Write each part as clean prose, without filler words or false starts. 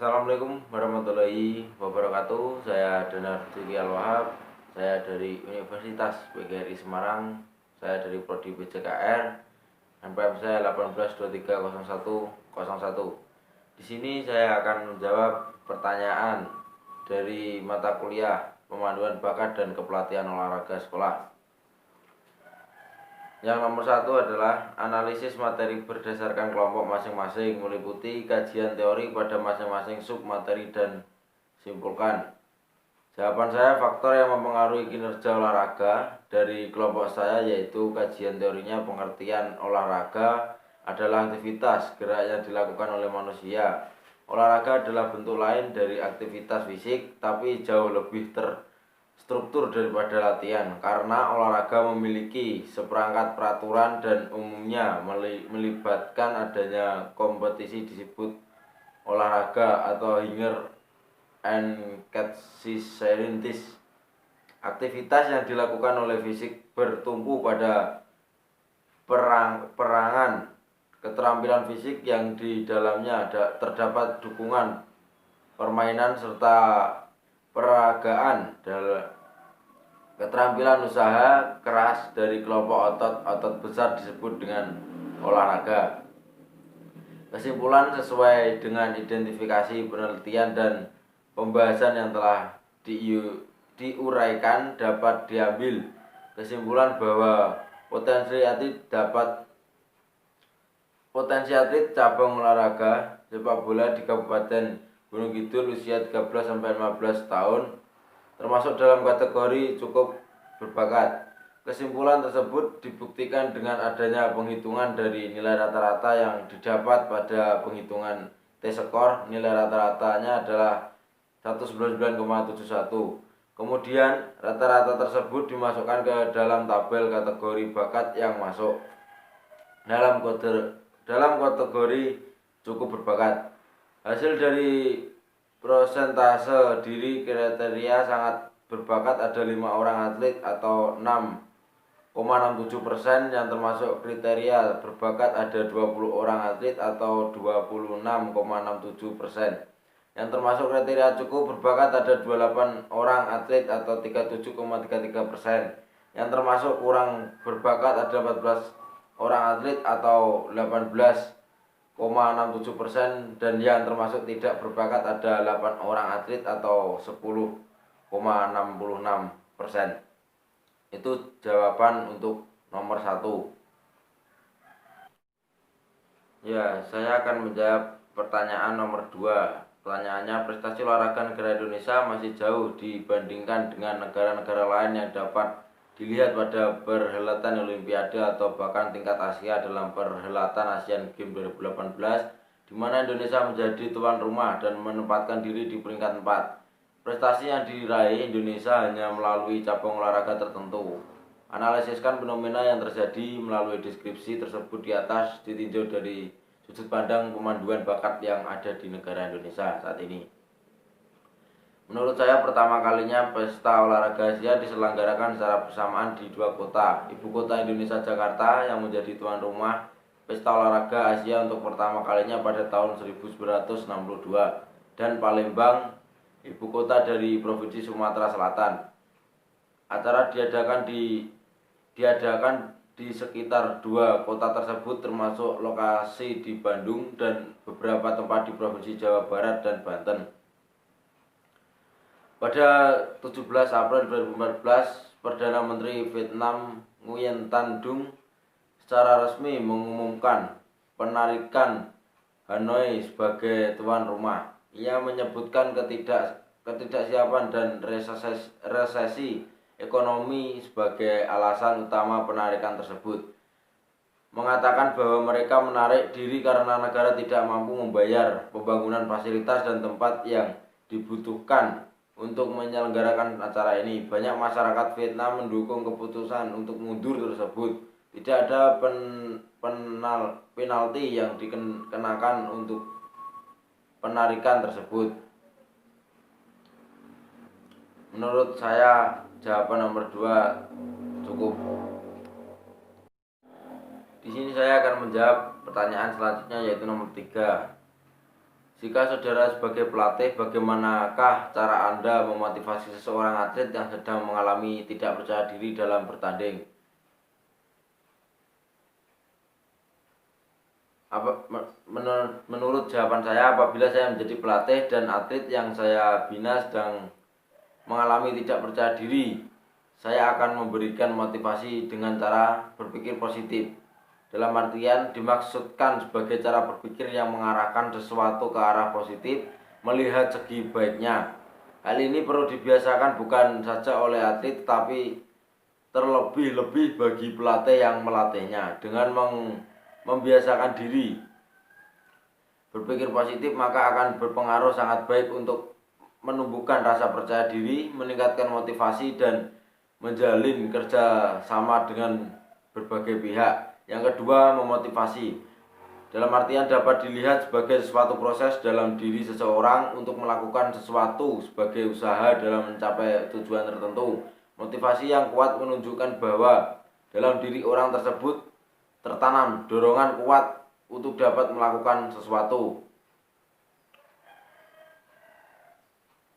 Assalamualaikum warahmatullahi wabarakatuh. Saya Danar Rizky Al-Wahab. Saya dari Universitas PGRI Semarang. Saya dari Prodi PJKR. NPM saya 18230101. Di sini saya akan menjawab pertanyaan dari mata kuliah Pemanduan Bakat dan Kepelatihan Olahraga Sekolah. Yang nomor 1 adalah analisis materi berdasarkan kelompok masing-masing, meliputi kajian teori pada masing-masing sub materi dan simpulkan. Jawaban saya, faktor yang mempengaruhi kinerja olahraga dari kelompok saya yaitu kajian teorinya pengertian olahraga adalah aktivitas gerak yang dilakukan oleh manusia. Olahraga adalah bentuk lain dari aktivitas fisik tapi jauh lebih struktur daripada latihan, karena olahraga memiliki seperangkat peraturan dan umumnya melibatkan adanya kompetisi disebut olahraga atau Hinger and Katsiserintis. Aktivitas yang dilakukan oleh fisik bertumpu pada perangan keterampilan fisik yang di dalamnya terdapat dukungan permainan serta peragaan. Keterampilan usaha keras dari kelompok otot besar disebut dengan olahraga. Kesimpulan sesuai dengan identifikasi penelitian dan pembahasan yang telah diuraikan dapat diambil kesimpulan bahwa potensi atlet cabang olahraga sepak bola di Kabupaten Gunung Kidul usia 13-15 tahun termasuk dalam kategori cukup berbakat. Kesimpulan tersebut dibuktikan dengan adanya penghitungan dari nilai rata-rata yang didapat pada penghitungan T-skor. Nilai rata-ratanya adalah 199,71. Kemudian rata-rata tersebut dimasukkan ke dalam tabel kategori bakat yang masuk dalam kategori cukup berbakat. Hasil dari prosentase diri kriteria sangat berbakat ada 5 orang atlet atau 6,67%, yang termasuk kriteria berbakat ada 20 orang atlet atau 26,67%. Yang termasuk kriteria cukup berbakat ada 28 orang atlet atau 37,33%. Yang termasuk kurang berbakat ada 14 orang atlet atau 18,67%, dan yang termasuk tidak berbakat ada 8 orang atlet atau 10,66%. Itu jawaban untuk nomor 1. Ya, saya akan menjawab pertanyaan nomor 2. Pertanyaannya, prestasi olahraga negara Indonesia masih jauh dibandingkan dengan negara-negara lain yang dapat dilihat pada perhelatan Olimpiade atau bahkan tingkat Asia dalam perhelatan Asian Games 2018, di mana Indonesia menjadi tuan rumah dan menempatkan diri di peringkat 4. Prestasi yang diraih Indonesia hanya melalui cabang olahraga tertentu. Analisiskan fenomena yang terjadi melalui deskripsi tersebut di atas ditinjau dari sudut pandang pemanduan bakat yang ada di negara Indonesia saat ini. Menurut saya, pertama kalinya pesta olahraga Asia diselenggarakan secara bersamaan di 2 kota. Ibu kota Indonesia Jakarta yang menjadi tuan rumah pesta olahraga Asia untuk pertama kalinya pada tahun 1962, dan Palembang, ibu kota dari Provinsi Sumatera Selatan. Acara diadakan di sekitar 2 kota tersebut, termasuk lokasi di Bandung dan beberapa tempat di Provinsi Jawa Barat dan Banten. Pada 17 April 2014, Perdana Menteri Vietnam Nguyen Tan Dung secara resmi mengumumkan penarikan Hanoi sebagai tuan rumah. Ia menyebutkan ketidaksiapan dan resesi ekonomi sebagai alasan utama penarikan tersebut. Mengatakan bahwa mereka menarik diri karena negara tidak mampu membayar pembangunan fasilitas dan tempat yang dibutuhkan untuk menyelenggarakan acara ini. Banyak masyarakat Vietnam mendukung keputusan untuk mundur tersebut. Tidak ada penalti yang dikenakan untuk penarikan tersebut. Menurut saya, jawaban nomor 2 cukup. Di sini saya akan menjawab pertanyaan selanjutnya, yaitu nomor 3. Jika saudara sebagai pelatih, bagaimanakah cara Anda memotivasi seseorang atlet yang sedang mengalami tidak percaya diri dalam bertanding? Menurut jawaban saya, apabila saya menjadi pelatih dan atlet yang saya bina sedang mengalami tidak percaya diri, saya akan memberikan motivasi dengan cara berpikir positif. Dalam artian dimaksudkan sebagai cara berpikir yang mengarahkan sesuatu ke arah positif, melihat segi baiknya. Hal ini perlu dibiasakan bukan saja oleh atlet, tetapi terlebih-lebih bagi pelatih yang melatihnya. Dengan membiasakan diri berpikir positif, maka akan berpengaruh sangat baik untuk menumbuhkan rasa percaya diri, meningkatkan motivasi, dan menjalin kerja sama dengan berbagai pihak. Yang kedua, memotivasi dalam artian dapat dilihat sebagai suatu proses dalam diri seseorang untuk melakukan sesuatu sebagai usaha dalam mencapai tujuan tertentu. Motivasi yang kuat menunjukkan bahwa dalam diri orang tersebut tertanam dorongan kuat untuk dapat melakukan sesuatu.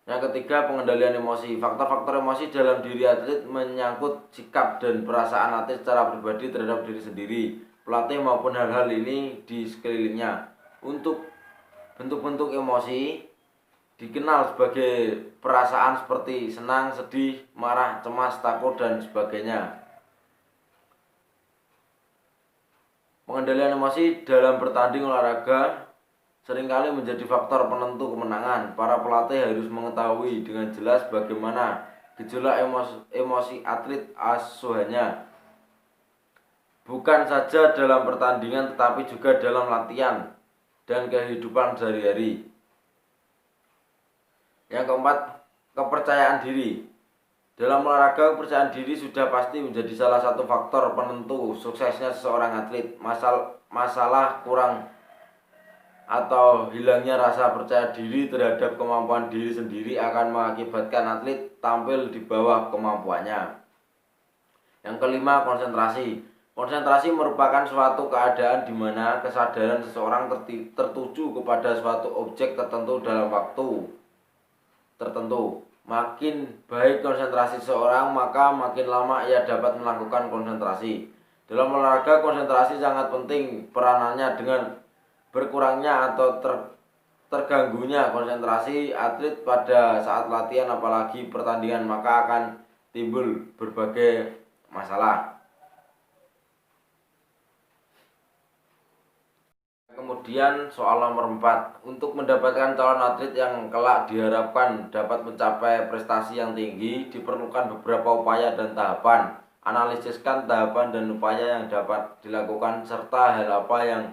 Yang ketiga, pengendalian emosi. Faktor-faktor emosi dalam diri atlet menyangkut sikap dan perasaan atlet secara pribadi terhadap diri sendiri, pelatih maupun hal-hal ini di sekelilingnya. Untuk bentuk-bentuk emosi dikenal sebagai perasaan seperti senang, sedih, marah, cemas, takut, dan sebagainya. Pengendalian emosi dalam bertanding olahraga seringkali menjadi faktor penentu kemenangan. Para pelatih harus mengetahui dengan jelas bagaimana gejolak emosi atlet asuhannya, bukan saja dalam pertandingan tetapi juga dalam latihan dan kehidupan sehari-hari. Yang keempat, kepercayaan diri. Dalam olahraga, kepercayaan diri sudah pasti menjadi salah satu faktor penentu suksesnya seseorang atlet. Masalah kurang atau hilangnya rasa percaya diri terhadap kemampuan diri sendiri akan mengakibatkan atlet tampil di bawah kemampuannya. Yang kelima, konsentrasi. Konsentrasi merupakan suatu keadaan di mana kesadaran seseorang tertuju kepada suatu objek tertentu dalam waktu tertentu. Makin baik konsentrasi seseorang, maka makin lama ia dapat melakukan konsentrasi. Dalam olahraga, konsentrasi sangat penting peranannya. Dengan berkurangnya atau terganggunya konsentrasi atlet pada saat latihan, apalagi pertandingan, maka akan timbul berbagai masalah. Kemudian soal nomor 4, untuk mendapatkan calon atlet yang kelak diharapkan dapat mencapai prestasi yang tinggi, diperlukan beberapa upaya dan tahapan. Analisiskan tahapan dan upaya yang dapat dilakukan serta hal apa yang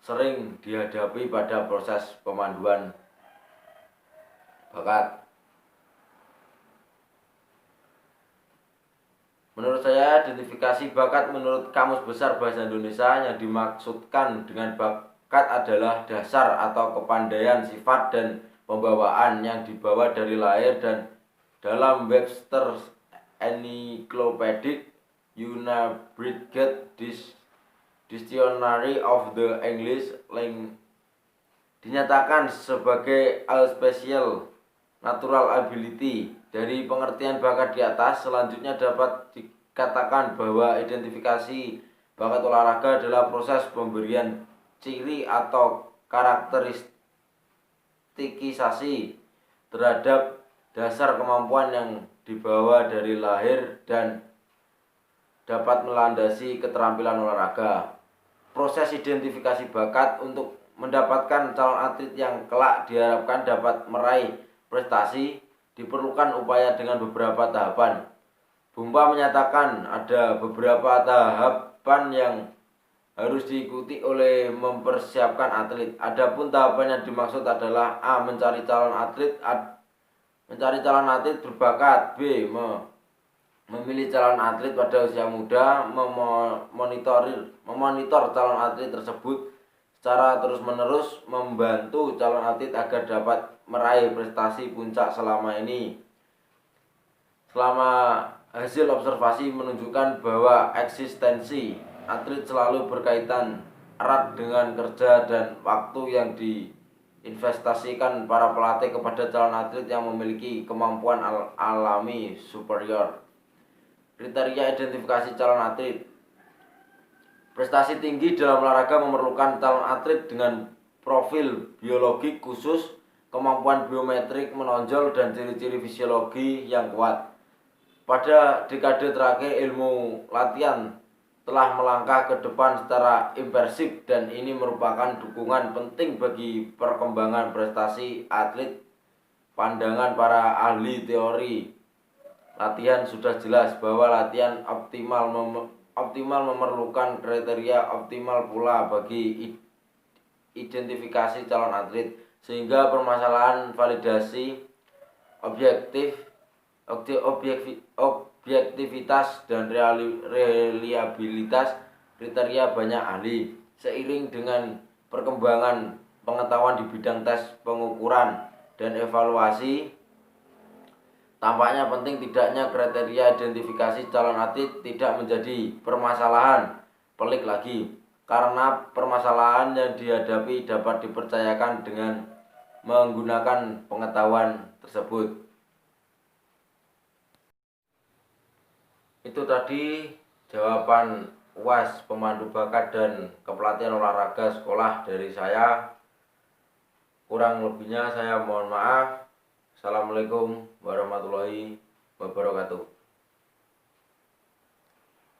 sering dihadapi pada proses pemanduan bakat. Menurut saya, identifikasi bakat menurut Kamus Besar Bahasa Indonesia yang dimaksudkan dengan bakat adalah dasar atau kepandaian, sifat, dan pembawaan yang dibawa dari lahir. Dan dalam Webster's Encyclopedic Unabridged Dictionary of the English Language dinyatakan sebagai a special natural ability. Dari pengertian bakat di atas, selanjutnya dapat dikatakan bahwa identifikasi bakat olahraga adalah proses pemberian ciri atau karakteristikisasi terhadap dasar kemampuan yang dibawa dari lahir dan dapat melandasi keterampilan olahraga. Proses identifikasi bakat untuk mendapatkan calon atlet yang kelak diharapkan dapat meraih prestasi diperlukan upaya dengan beberapa tahapan. Bumpa menyatakan ada beberapa tahapan yang harus diikuti oleh mempersiapkan atlet. Adapun tahapan yang dimaksud adalah A. Mencari calon atlet berbakat. B. Memilih calon atlet pada usia muda. Memonitor calon atlet tersebut secara terus-menerus, membantu calon atlet agar dapat meraih prestasi puncak selama hasil observasi menunjukkan bahwa eksistensi atlet selalu berkaitan erat dengan kerja dan waktu investasikan para pelatih kepada calon atlet yang memiliki kemampuan alami superior. Kriteria identifikasi calon atlet. Prestasi tinggi dalam olahraga memerlukan calon atlet dengan profil biologi khusus, kemampuan biometrik menonjol, dan ciri-ciri fisiologi yang kuat. Pada dekade terakhir, ilmu latihan telah melangkah ke depan secara immersif, dan ini merupakan dukungan penting bagi perkembangan prestasi atlet. Pandangan para ahli teori latihan sudah jelas bahwa latihan optimal memerlukan kriteria optimal pula bagi identifikasi calon atlet, sehingga permasalahan validasi objektivitas dan reliabilitas kriteria banyak ahli. Seiring dengan perkembangan pengetahuan di bidang tes, pengukuran, dan evaluasi, tampaknya penting tidaknya kriteria identifikasi calon atlet tidak menjadi permasalahan pelik lagi, karena permasalahan yang dihadapi dapat dipercayakan dengan menggunakan pengetahuan tersebut. Itu tadi jawaban UAS pemandu bakat dan kepelatihan olahraga sekolah dari saya. Kurang lebihnya saya mohon maaf. Assalamualaikum warahmatullahi wabarakatuh.